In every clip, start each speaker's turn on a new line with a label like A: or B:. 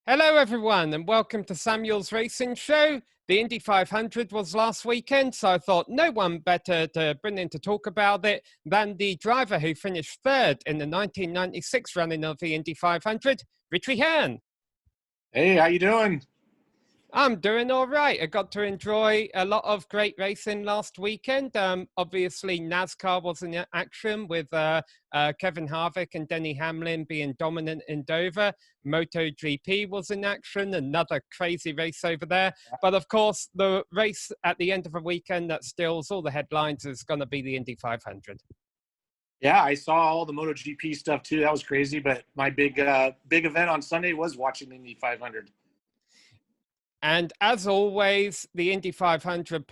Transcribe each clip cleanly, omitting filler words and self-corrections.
A: Hello, everyone, and welcome to Samuel's Racing Show. The Indy 500 was last weekend, so I thought no one better to bring in to talk about it than the driver who finished third in the 1996 running of the Indy 500, Richie Hearn.
B: Hey, how you doing?
A: I'm doing all right. I got to enjoy a lot of great racing last weekend. Obviously, NASCAR was in action with Kevin Harvick and Denny Hamlin being dominant in Dover. MotoGP was in action, another crazy race over there. But of course, the race at the end of the weekend that steals all the headlines is going to be the Indy 500.
B: Yeah, I saw all the MotoGP stuff too. That was crazy. But my big event on Sunday was watching the Indy 500.
A: And as always, the Indy 500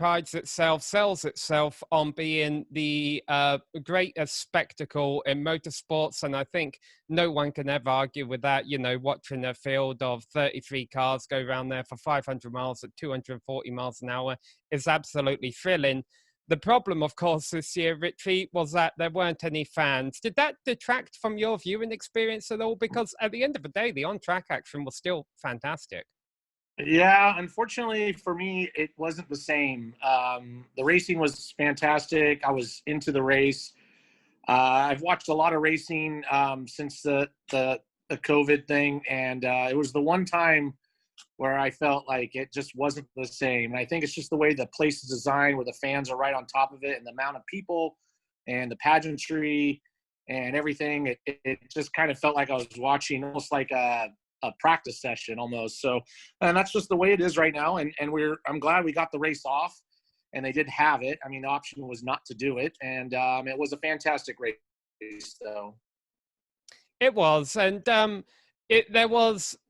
A: sells itself on being the greatest spectacle in motorsports. And I think no one can ever argue with that. You know, watching a field of 33 cars go around there for 500 miles at 240 miles an hour is absolutely thrilling. The problem, of course, this year, Richie, was that there weren't any fans. Did that detract from your viewing experience at all? Because at the end of the day, the on-track action was still fantastic.
B: Yeah, unfortunately for me, it wasn't the same. The racing was fantastic. I was into the race. I've watched a lot of racing since the COVID thing, and it was the one time where I felt like it just wasn't the same. And I think it's just the way the place is designed, where the fans are right on top of it, and the amount of people, and the pageantry, and everything. It just kind of felt like I was watching almost like a practice session almost. So, and that's just the way it is right now. And I'm glad we got the race off, and they did have it. I mean, the option was not to do it, and it was a fantastic race. So
A: It was, and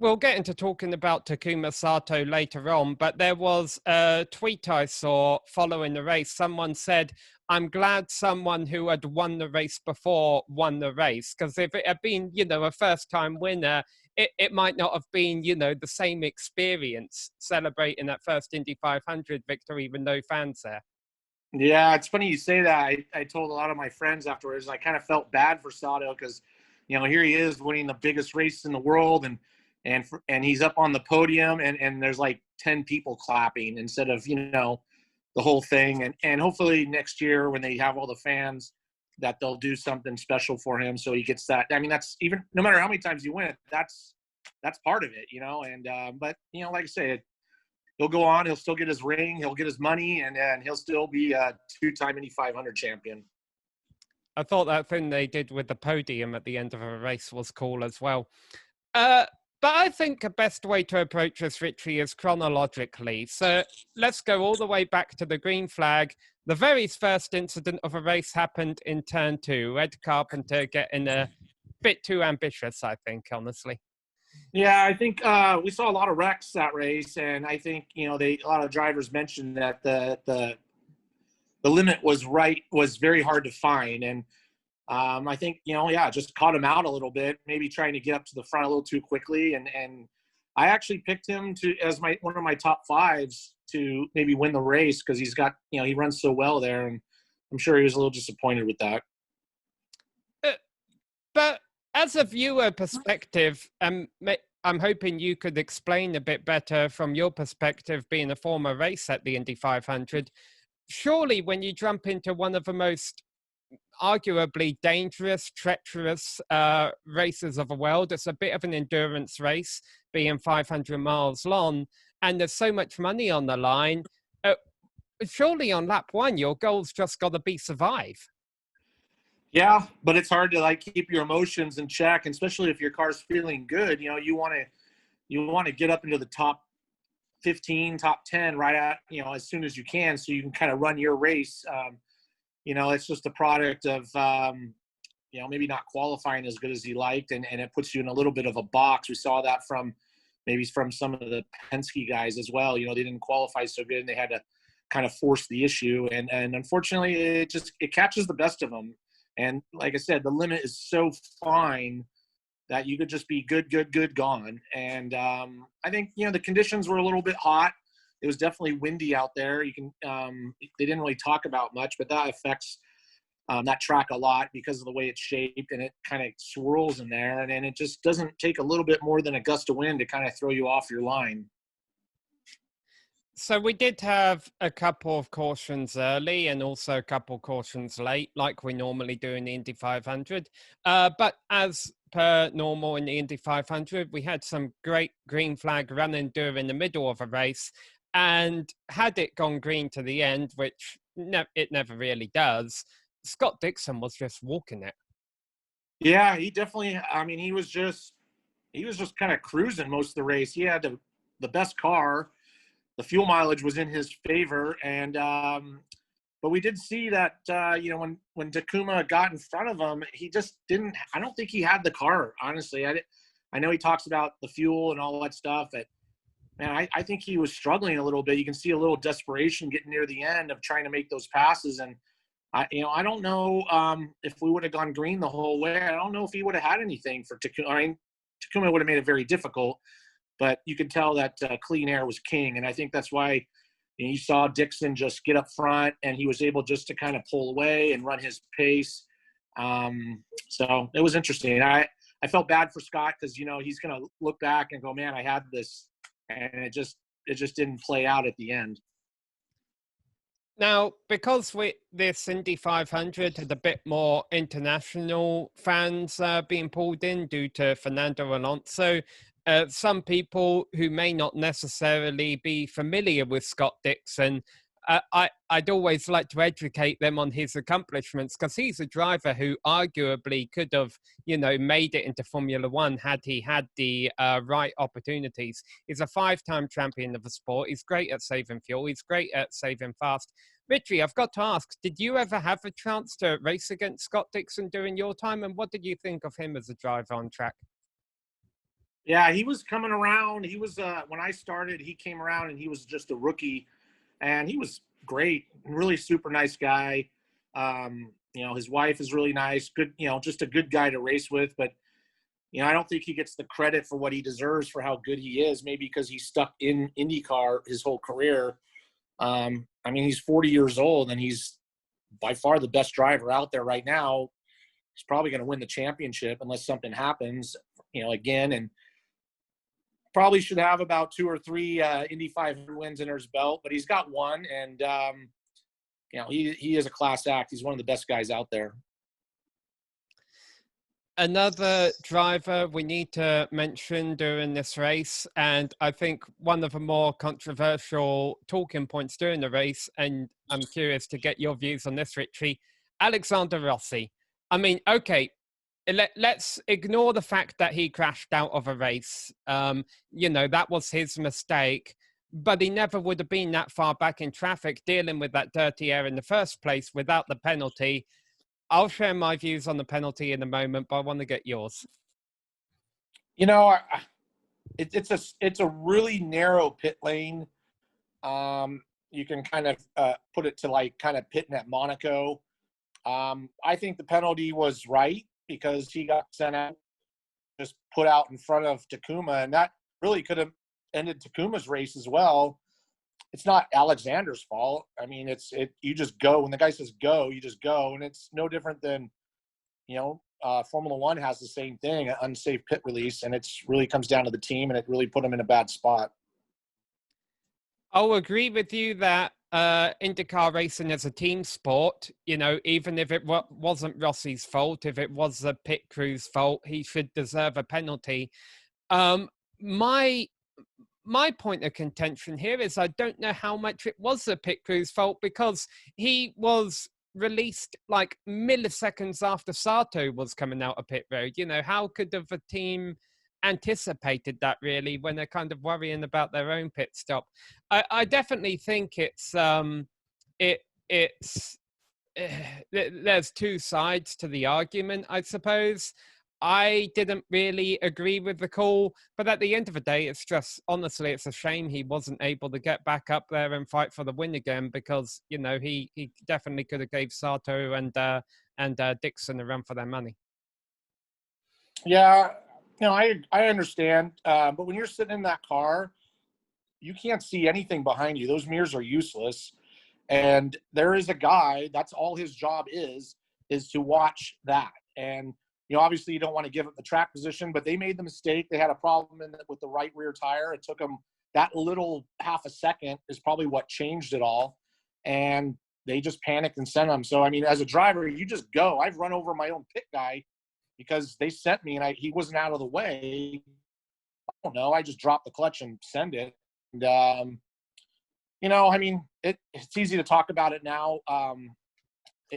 A: we'll get into talking about Takuma Sato later on, but there was a tweet I saw following the race. Someone said, I'm glad someone who had won the race before won the race, because if it had been, a first-time winner, it might not have been, the same experience celebrating that first Indy 500 victory with no fans there.
B: yeah, it's funny you say that. I told a lot of my friends afterwards, I kind of felt bad for Sato because, here he is winning the biggest race in the world, and he's up on the podium, and there's like 10 people clapping instead of, the whole thing. And hopefully next year when they have all the fans, that they'll do something special for him so he gets that. I mean, that's even no matter how many times you win it, that's part of it, And but like I say, he'll go on. He'll still get his ring. He'll get his money, and he'll still be a two-time Indy 500 champion.
A: I thought that thing they did with the podium at the end of a race was cool as well. But I think the best way to approach this, Richie, is chronologically. So let's go all the way back to the green flag. The very first incident of a race happened in turn 2. Ed Carpenter getting a bit too ambitious, I think, honestly.
B: Yeah, I think we saw a lot of wrecks that race, and I think a lot of drivers mentioned that the limit was very hard to find, and I think just caught him out a little bit, maybe trying to get up to the front a little too quickly, and I actually picked him as one of my top fives to maybe win the race because he's got he runs so well there, and I'm sure he was a little disappointed with that.
A: But as a viewer perspective, I'm hoping you could explain a bit better from your perspective, being a former race at the Indy 500. Surely when you jump into one of the most arguably dangerous, treacherous races of the world, it's a bit of an endurance race, being 500 miles long, and there's so much money on the line. Surely on lap 1, your goal's just got to be survive.
B: Yeah, but it's hard to keep your emotions in check, and especially if your car's feeling good. You want to get up into the top 15, top 10 right at as soon as you can, so you can kind of run your race. It's just a product of maybe not qualifying as good as he liked, and it puts you in a little bit of a box. We saw that from some of the Penske guys as well. They didn't qualify so good, and they had to kind of force the issue, and unfortunately it catches the best of them. And like I said, the limit is so fine that you could just be good, gone. And I think, the conditions were a little bit hot. It was definitely windy out there. They didn't really talk about much, but that affects that track a lot because of the way it's shaped, and it kind of swirls in there, and then it just doesn't take a little bit more than a gust of wind to kind of throw you off your line.
A: So we did have a couple of cautions early and also a couple of cautions late, like we normally do in the Indy 500. But as per normal in the Indy 500, we had some great green flag run and do in the middle of a race. And had it gone green to the end, which it never really does, Scott Dixon was just walking it.
B: Yeah, he definitely. I mean, he was just kind of cruising most of the race. He had the best car. The fuel mileage was in his favor, and but we did see that when Takuma got in front of him, he just didn't. I don't think he had the car. Honestly, I know he talks about the fuel and all that stuff. But man, I think he was struggling a little bit. You can see a little desperation getting near the end of trying to make those passes, and I don't know if we would have gone green the whole way. I don't know if he would have had anything for Takuma. I mean, Takuma would have made it very difficult. But you could tell that clean air was king. And I think that's why you saw Dixon just get up front, and he was able just to kind of pull away and run his pace. So it was interesting. I felt bad for Scott because, he's going to look back and go, man, I had this. And it just didn't play out at the end.
A: Now, because this Indy 500 had a bit more international fans being pulled in due to Fernando Alonso, some people who may not necessarily be familiar with Scott Dixon, I'd always like to educate them on his accomplishments, because he's a driver who arguably could have, made it into Formula One had he had the right opportunities. He's a 5-time champion of the sport. He's great at saving fuel. He's great at saving fast. Richie, I've got to ask, did you ever have a chance to race against Scott Dixon during your time? And what did you think of him as a driver on track?
B: Yeah, he was coming around. He was when I started, he came around and he was just a rookie, and he was great, really super nice guy. His wife is really nice, good, just a good guy to race with. But I don't think he gets the credit for what he deserves for how good he is. Maybe because he's stuck in IndyCar his whole career. I mean, he's 40 years old, and he's by far the best driver out there right now. He's probably going to win the championship unless something happens, again. And probably should have about 2 or 3 Indy 500 wins in his belt, but he's got one, and he is a class act. He's one of the best guys out there.
A: Another driver we need to mention during this race, and I think one of the more controversial talking points during the race, and I'm curious to get your views on this, Richie, Alexander Rossi. I mean, okay, let's ignore the fact that he crashed out of a race. That was his mistake, but he never would have been that far back in traffic dealing with that dirty air in the first place without the penalty. I'll share my views on the penalty in a moment, but I want to get yours.
B: It's a really narrow pit lane. You can kind of put it to like kind of pitting at Monaco. I think the penalty was right because he got sent out, just put out in front of Takuma, and that really could have ended Takuma's race as well. It's not Alexander's fault. I mean, you just go. When the guy says go, you just go. And it's no different than, Formula One has the same thing, an unsafe pit release. And it's really comes down to the team, and it really put them in a bad spot.
A: I'll agree with you that IndyCar racing is a team sport. Even if it wasn't Rossi's fault, if it was the pit crew's fault, he should deserve a penalty. My point of contention here is I don't know how much it was the pit crew's fault, because he was released like milliseconds after Sato was coming out of pit road. How could have a team anticipated that really when they're kind of worrying about their own pit stop? I definitely think there's two sides to the argument, I suppose. I didn't really agree with the call, but at the end of the day, it's a shame he wasn't able to get back up there and fight for the win again, because, he definitely could have gave Sato and Dixon a run for their money.
B: Yeah, I understand. But when you're sitting in that car, you can't see anything behind you. Those mirrors are useless. And there is a guy, that's all his job is is to watch that. And, obviously you don't want to give up the track position, but they made the mistake. They had a problem with the right rear tire. It took them that little half a second is probably what changed it all. And they just panicked and sent them. So, I mean, as a driver, you just go. I've run over my own pit guy because they sent me and he wasn't out of the way. I don't know. I just dropped the clutch and send it. And, I mean, it's easy to talk about it now.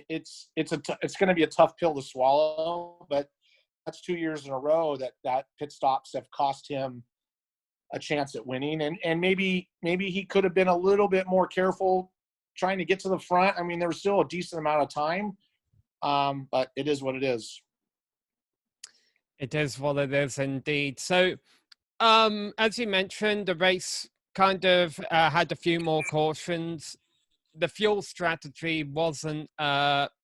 B: It's going to be a tough pill to swallow, but that's 2 years in a row that pit stops have cost him a chance at winning. And maybe he could have been a little bit more careful trying to get to the front. I mean, there was still a decent amount of time, but it is what it is.
A: It is what it is indeed. So, as you mentioned, the race kind of had a few more cautions. The fuel strategy wasn't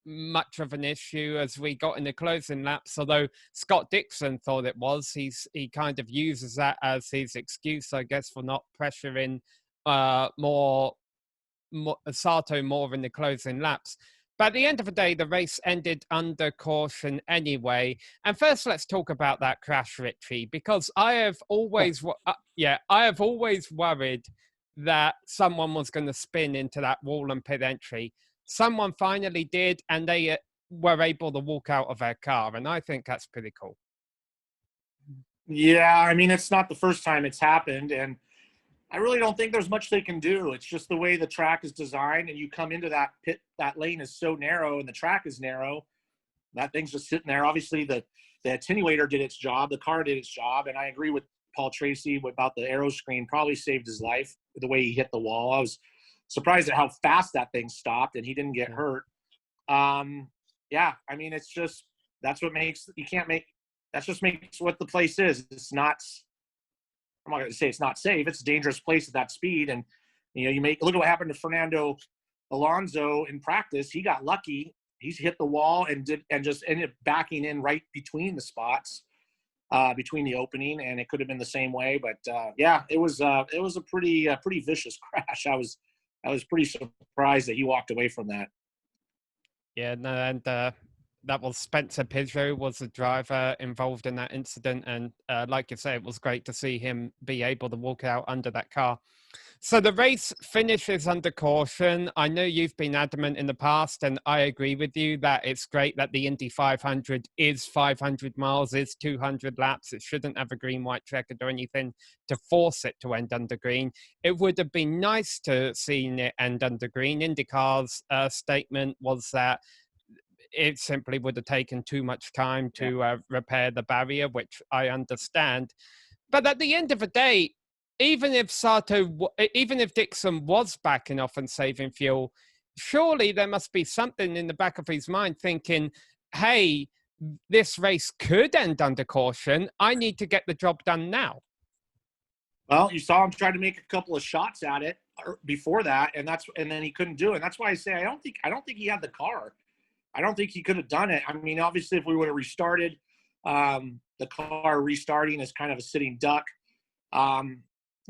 A: much of an issue as we got in the closing laps, although Scott Dixon thought it was. He kind of uses that as his excuse, I guess, for not pressuring Sato more in the closing laps. But at the end of the day, the race ended under caution anyway. And first, let's talk about that crash, Richie, because I have always worried that someone was going to spin into that wall and pit entry. Someone finally did, and they were able to walk out of their car. And I think that's pretty cool.
B: Yeah, I mean, it's not the first time it's happened. And I really don't think there's much they can do. It's just the way the track is designed, and you come into that pit, that lane is so narrow and the track is narrow. That thing's just sitting there. Obviously, the attenuator did its job. The car did its job. And I agree with Paul Tracy about the aero screen. Probably saved his life the way he hit the wall. I was surprised at how fast that thing stopped and he didn't get hurt. Yeah, I mean, it's just, that's what makes, that just makes what the place is. It's not, I'm not going to say it's not safe. It's a dangerous place at that speed. And, look at what happened to Fernando Alonso in practice. He got lucky. He's hit the wall and just ended up backing in right between the spots, between the opening, and it could have been the same way. But yeah, it was a pretty vicious crash. I was pretty surprised that he walked away from that.
A: Yeah, no, and that was Spencer Pidgeot was the driver involved in that incident. And like you say, it was great to see him be able to walk out under that car. So the race finishes under caution. I know you've been adamant in the past, and I agree with you that it's great that the Indy 500 is 500 miles, is 200 laps. It shouldn't have a green, white checkered or anything to force it to end under green. It would have been nice to see it end under green. IndyCar's statement was that it simply would have taken too much time to repair the barrier, which I understand. But at the end of the day, even if Dixon was backing off and saving fuel, surely there must be something in the back of his mind thinking, hey, this race could end under caution. I need to get the job done now.
B: Well, you saw him try to make a couple of shots at it before that, and then he couldn't do it. And that's why I say I don't think he had the car. I don't think he could have done it. I mean, obviously, if we would have restarted, the car restarting is kind of a sitting duck.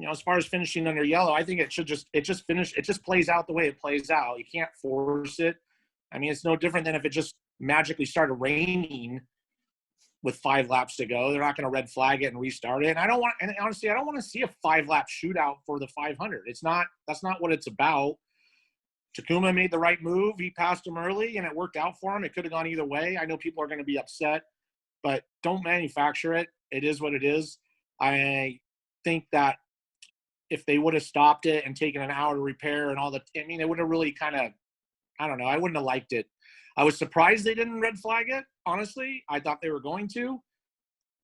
B: As far as finishing under yellow, I think it just finish. It just plays out the way it plays out. You can't force it. I mean, it's no different than if it just magically started raining with 5 laps to go. They're not going to red flag it and restart it. And honestly, I don't want to see a 5-lap shootout for the 500. That's not what it's about. Takuma made the right move. He passed him early, and it worked out for him. It could have gone either way. I know people are going to be upset, but don't manufacture it. It is what it is. I think that if they would have stopped it and taken an hour to repair and it would have really kind of, I don't know, I wouldn't have liked it. I was surprised they didn't red flag it, honestly. I thought they were going to.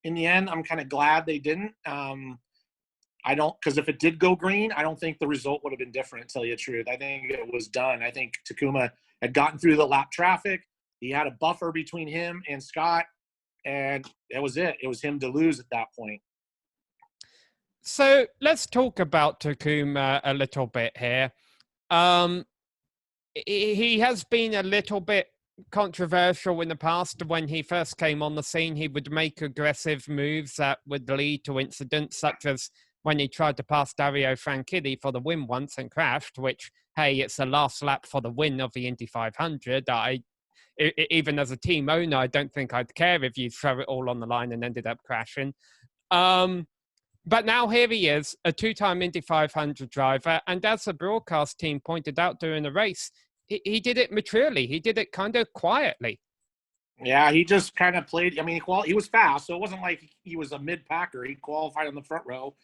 B: In the end, I'm kind of glad they didn't. Because if it did go green, I don't think the result would have been different, to tell you the truth. I think it was done. I think Takuma had gotten through the lap traffic. He had a buffer between him and Scott, and that was it. It was him to lose at that point.
A: So let's talk about Takuma a little bit here. He has been a little bit controversial in the past. When he first came on the scene, he would make aggressive moves that would lead to incidents, such as when he tried to pass Dario Franchitti for the win once and crashed, which, hey, it's the last lap for the win of the Indy 500. even as a team owner, I don't think I'd care if you throw it all on the line and ended up crashing. But now here he is, a two-time Indy 500 driver. And as the broadcast team pointed out during the race, he did it maturely. He did it kind of quietly.
B: Yeah, he just kind of played. I mean, he was fast, so it wasn't like he was a mid-packer. He qualified on the front row,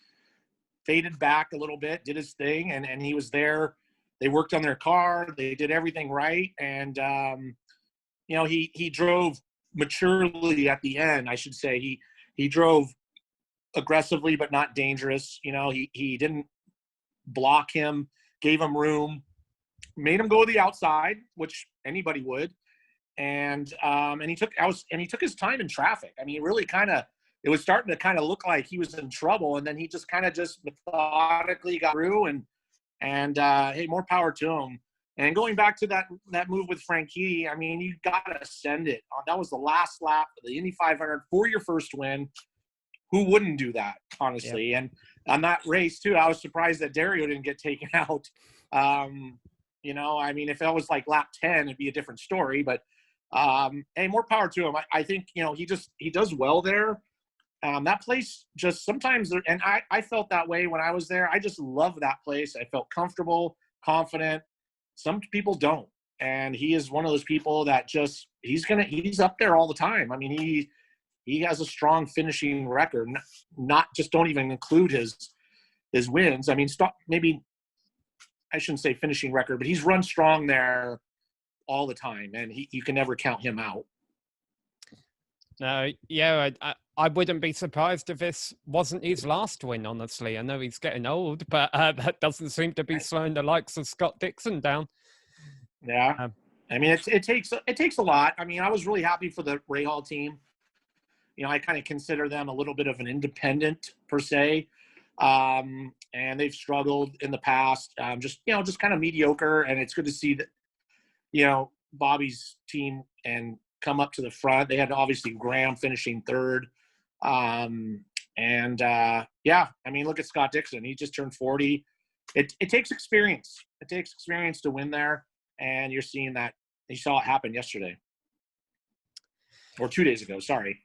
B: faded back a little bit, did his thing, and he was there. They worked on their car. They did everything right. And, he drove maturely at the end, I should say. He drove aggressively but not dangerous. He didn't block him, gave him room, made him go to the outside, which anybody would. And he took his time in traffic. I mean, really it was starting to kind of look like he was in trouble, and then he just kind of methodically got through, and hey, more power to him. And going back to that move with Frankie, I mean, you got to send it. That was the last lap of the Indy 500 for your first win. Who wouldn't do that, honestly? Yep. And on that race too, I was surprised that Dario didn't get taken out. I mean, if that was like lap 10, it'd be a different story, but hey, more power to him. I think, he does well there. That place just sometimes, and I felt that way when I was there. I just love that place. I felt comfortable, confident. Some people don't. And he is one of those people that just, he's up there all the time. I mean, he has a strong finishing record, not just don't even include his wins. I mean, maybe I shouldn't say finishing record, but he's run strong there all the time, and you can never count him out.
A: No, yeah, I wouldn't be surprised if this wasn't his last win, honestly. I know he's getting old, but that doesn't seem to be slowing the likes of Scott Dixon down.
B: Yeah. I mean, it takes a lot. I mean, I was really happy for the Rahal team. I kind of consider them a little bit of an independent per se. And they've struggled in the past, just kind of mediocre. And it's good to see that, Bobby's team and come up to the front. They had obviously Graham finishing third. I mean, look at Scott Dixon. He just turned 40. It takes experience. It takes experience to win there. And you're seeing that. You saw it happen yesterday. Or 2 days ago, sorry.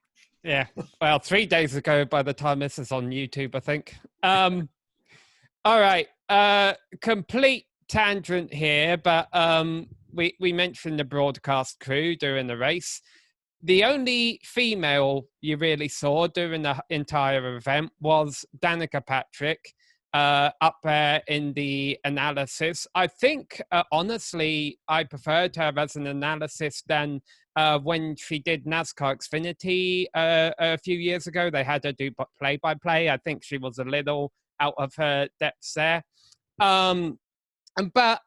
A: Yeah. Well, 3 days ago by the time this is on YouTube, I think. All right. Complete tangent here, but we mentioned the broadcast crew during the race. The only female you really saw during the entire event was Danica Patrick up there in the analysis. I think, honestly, I preferred her as an analysis than when she did NASCAR Xfinity a few years ago. They had her do play-by-play. I think she was a little out of her depths there. But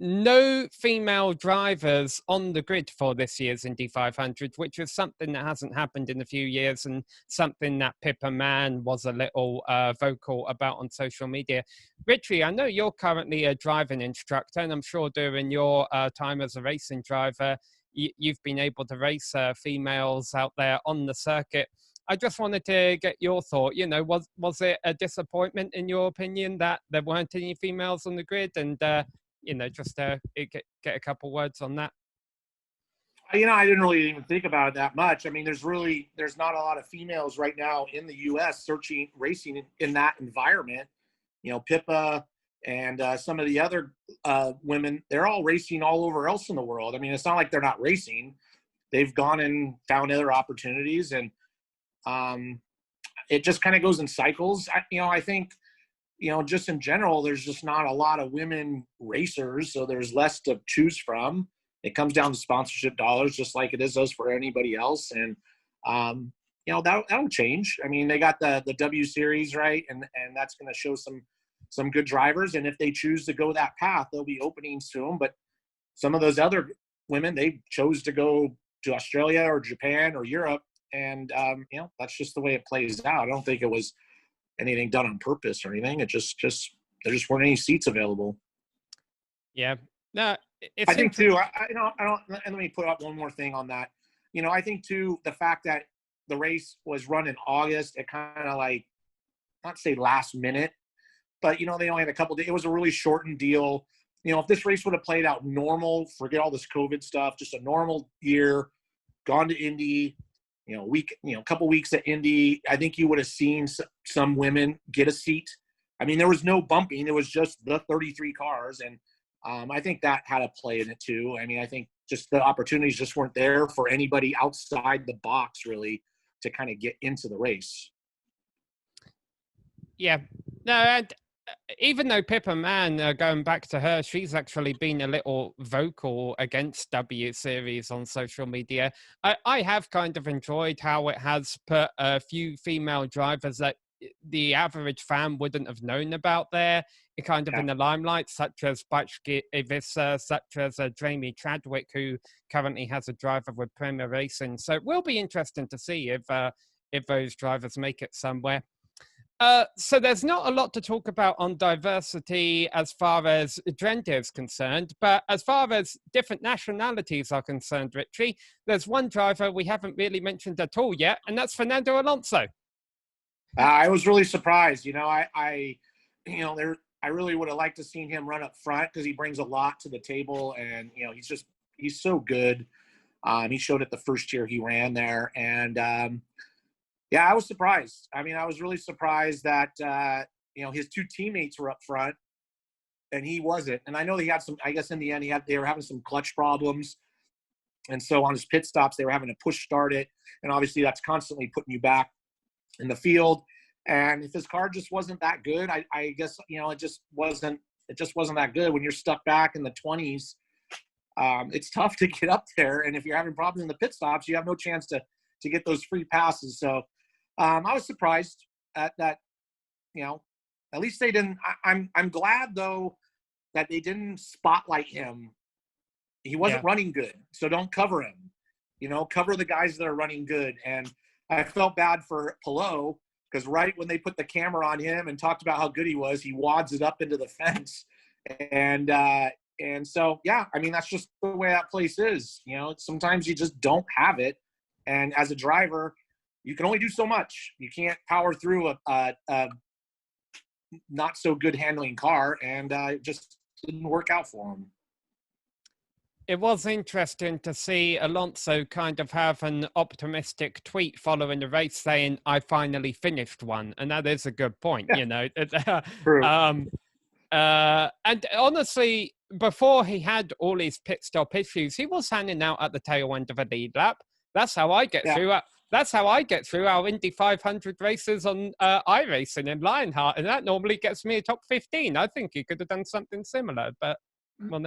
A: no female drivers on the grid for this year's Indy 500, which is something that hasn't happened in a few years and something that Pippa Mann was a little vocal about on social media. Richie, I know you're currently a driving instructor, and I'm sure during your time as a racing driver, you've been able to race females out there on the circuit. I just wanted to get your thought. Was it a disappointment in your opinion that there weren't any females on the grid? And just get a couple words on that.
B: I didn't really even think about it that much. I mean, there's not a lot of females right now in the U.S. racing in that environment. Pippa and some of the other women, they're all racing all over else in the world. I mean, it's not like they're not racing. They've gone and found other opportunities, and it just kind of goes in cycles. I think, just in general, there's just not a lot of women racers, so there's less to choose from. It comes down to sponsorship dollars, just like it is for anybody else. And, that'll change. I mean, they got the W Series, right? And that's going to show some good drivers. And if they choose to go that path, there'll be openings to them. But some of those other women, they chose to go to Australia or Japan or Europe. And, that's just the way it plays out. I don't think it was anything done on purpose or anything. It just there just weren't any seats available.
A: Yeah. No,
B: I think too, I don't, and let me put up one more thing on that. I think too, the fact that the race was run in August, it kind of like, not say last minute, but they only had a couple days. It was a really shortened deal. if this race would have played out normal, forget all this COVID stuff, just a normal year, gone to Indy, a couple weeks at Indy, I think you would have seen some women get a seat. I mean, there was no bumping. It was just the 33 cars. And I think that had a play in it too. I mean, I think just the opportunities just weren't there for anybody outside the box really to kind of get into the race.
A: Yeah. No, and even though Pippa Mann, going back to her, she's actually been a little vocal against W Series on social media. I have kind of enjoyed how it has put a few female drivers that the average fan wouldn't have known about there, kind of in the limelight, such as Butchke Iwisa, such as Jamie Chadwick, who currently has a driver with Premier Racing. So it will be interesting to see if those drivers make it somewhere. So there's not a lot to talk about on diversity as far as gender is concerned, but as far as different nationalities are concerned, Richie, there's one driver we haven't really mentioned at all yet, and that's Fernando Alonso.
B: I was really surprised. I really would have liked to seen him run up front because he brings a lot to the table, and he's so good. He showed it the first year he ran there, and yeah, I was surprised. I mean, I was really surprised that, his two teammates were up front and he wasn't. And I know he had some, I guess in the end, they were having some clutch problems. And so on his pit stops, they were having to push start it. And obviously that's constantly putting you back in the field. And if his car just wasn't that good, I guess, it just wasn't that good when you're stuck back in the 20s. It's tough to get up there. And if you're having problems in the pit stops, you have no chance to get those free passes. So I was surprised at that, at least they didn't. I'm glad though that they didn't spotlight him. He wasn't running good, so don't cover him. Cover the guys that are running good. And I felt bad for Palou because right when they put the camera on him and talked about how good he was, he wads it up into the fence. And so, yeah, I mean, that's just the way that place is. Sometimes you just don't have it. And as a driver, you can only do so much. You can't power through a not so good handling car, and it just didn't work out for him.
A: It was interesting to see Alonso kind of have an optimistic tweet following the race saying, "I finally finished one," and that is a good point.
B: True.
A: And honestly, before he had all his pit stop issues, he was hanging out at the tail end of a lead lap. That's how I get through. That's how I get through our Indy 500 races on iRacing in Lionheart, and that normally gets me a top 15. I think he could have done something similar, but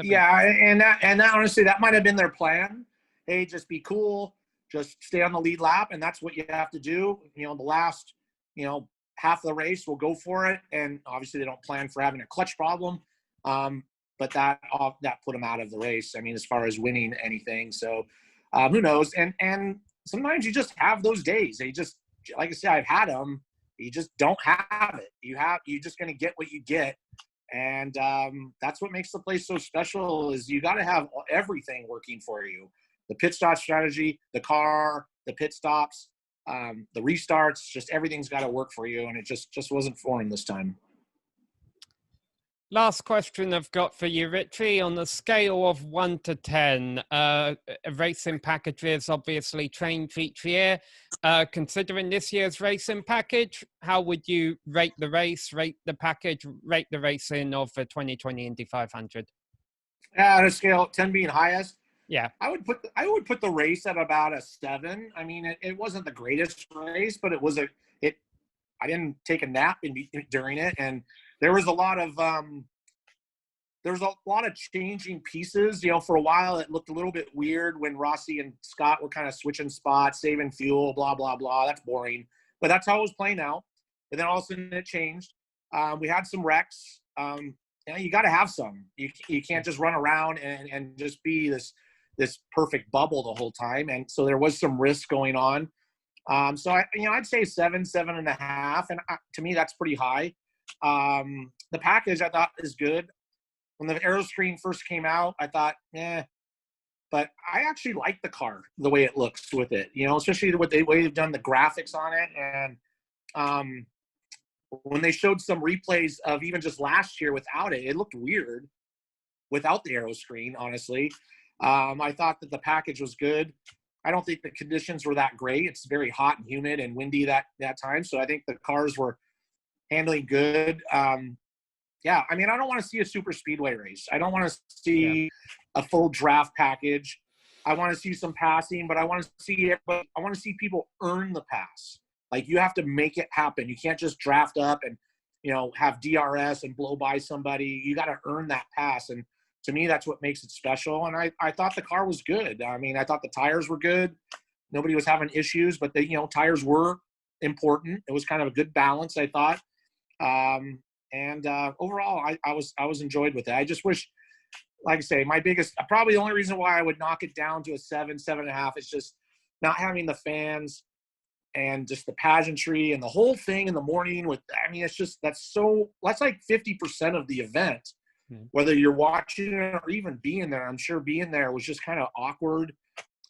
B: yeah, and that honestly, that might have been their plan. Hey, just be cool, just stay on the lead lap, and that's what you have to do. The last, half of the race, we'll go for it, and obviously they don't plan for having a clutch problem, but that put them out of the race. I mean, as far as winning anything, so. Who knows? And sometimes you just have those days. They just, like I said, I've had them. You just don't have it. You're just going to get what you get. And that's what makes the place so special is you got to have everything working for you. The pit stop strategy, the car, the pit stops, the restarts, just everything's got to work for you. And it just wasn't for him this time.
A: Last question I've got for you, Richie. On the scale of 1 to 10, racing packages obviously change each year. Considering this year's racing package, how would you rate the race, rate the package, rate the racing of the 2020 Indy 500?
B: Yeah, on a scale, 10 being highest.
A: Yeah,
B: I would put the race at about a 7. I mean, it wasn't the greatest race, but I didn't take a nap during it, and there was a lot of changing pieces. For a while it looked a little bit weird when Rossi and Scott were kind of switching spots, saving fuel, blah blah blah. That's boring, but that's how it was playing out. And then all of a sudden it changed. We had some wrecks. You got to have some. You can't just run around and just be this perfect bubble the whole time. And so there was some risk going on. So I'd say 7.5, and to me that's pretty high. The package I thought is good. When the aero screen first came out, I thought, but I actually like the car the way it looks with it. Especially the way they've done the graphics on it, and when they showed some replays of even just last year without it, it looked weird. without the aero screen, honestly. I thought that the package was good. I don't think the conditions were that great. It's very hot and humid and windy that time. So I think the cars were handling good. Yeah, I mean, I don't want to see a super speedway race. I don't want to see a full draft package. I want to see some passing, but I want to see everybody. I want to see people earn the pass. Like, you have to make it happen. You can't just draft up and, you know, have DRS and blow by somebody. You got to earn that pass. And to me, that's what makes it special. And I thought the car was good. I mean, I thought the tires were good. Nobody was having issues, but the, you know, tires were important. It was kind of a good balance, I thought. Overall, I was enjoyed with it. I just wish, like I say, probably the only reason why I would knock it down to a 7.5 is just not having the fans and just the pageantry and the whole thing in the morning I mean, it's just, that's like 50% of the event, whether you're watching it or even being there. I'm sure being there was just kind of awkward.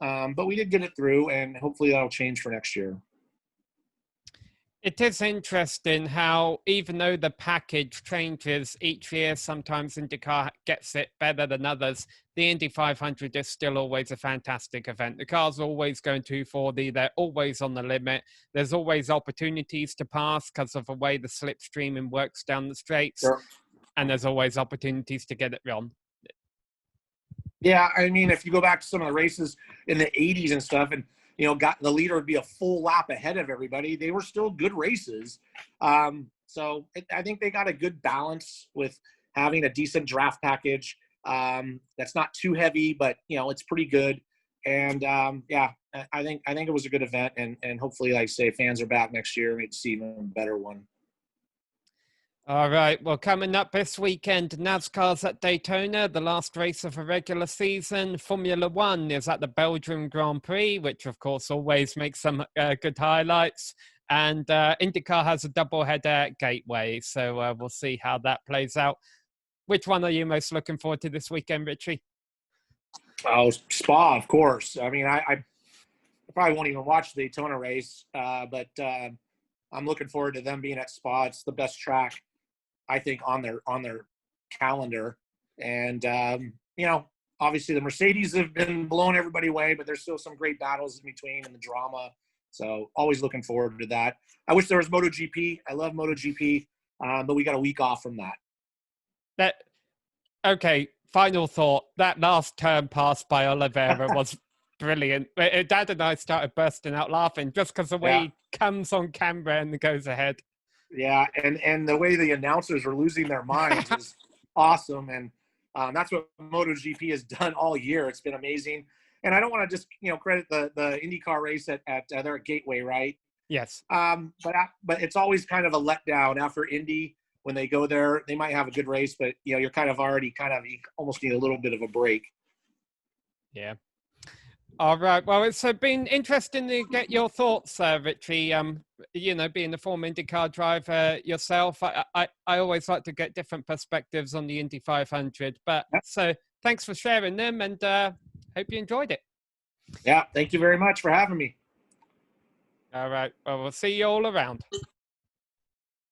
B: But we did get it through, and hopefully that'll change for next year.
A: It is interesting how, even though the package changes each year, sometimes IndyCar gets it better than others. The Indy 500 is still always a fantastic event. The cars are always going 240. They're always on the limit. There's always opportunities to pass because of the way the slipstreaming works down the straights.
B: Sure.
A: And there's always opportunities to get it wrong.
B: Yeah, I mean, if you go back to some of the races in the 80s and stuff, and, you know, the leader would be a full lap ahead of everybody, they were still good races. So I think they got a good balance with having a decent draft package that's not too heavy, but, you know, it's pretty good. And yeah, I think it was a good event, and hopefully, like I say, fans are back next year and we see even a better one.
A: All right. Well, coming up this weekend, NASCAR's at Daytona, the last race of the regular season. Formula One is at the Belgium Grand Prix, which, of course, always makes some good highlights. And IndyCar has a doubleheader at Gateway. So we'll see how that plays out. Which one are you most looking forward to this weekend, Richie?
B: Oh, Spa, of course. I mean, I probably won't even watch the Daytona race, but I'm looking forward to them being at Spa. It's the best track, I think, on their calendar. And you know, obviously the Mercedes have been blowing everybody away, but there's still some great battles in between and the drama. So always looking forward to that. I wish there was MotoGP. I love MotoGP, but we got a week off from that.
A: Okay, final thought. That last turn pass by Oliveira was brilliant. Dad and I started bursting out laughing just because the way he comes on camera and goes ahead.
B: Yeah, and the way the announcers are losing their minds is awesome, and that's what MotoGP has done all year. It's been amazing, and I don't want to just, you know, credit the IndyCar race they're at Gateway, right?
A: Yes.
B: But it's always kind of a letdown after Indy when they go there. They might have a good race, but, you know, you're you almost need a little bit of a break.
A: Yeah. All right. Well, it's been interesting to get your thoughts, Richie. You know, being a former IndyCar driver yourself, I always like to get different perspectives on the Indy 500. But so thanks for sharing them, and hope you enjoyed it.
B: Yeah. Thank you very much for having me.
A: All right. Well, we'll see you all around.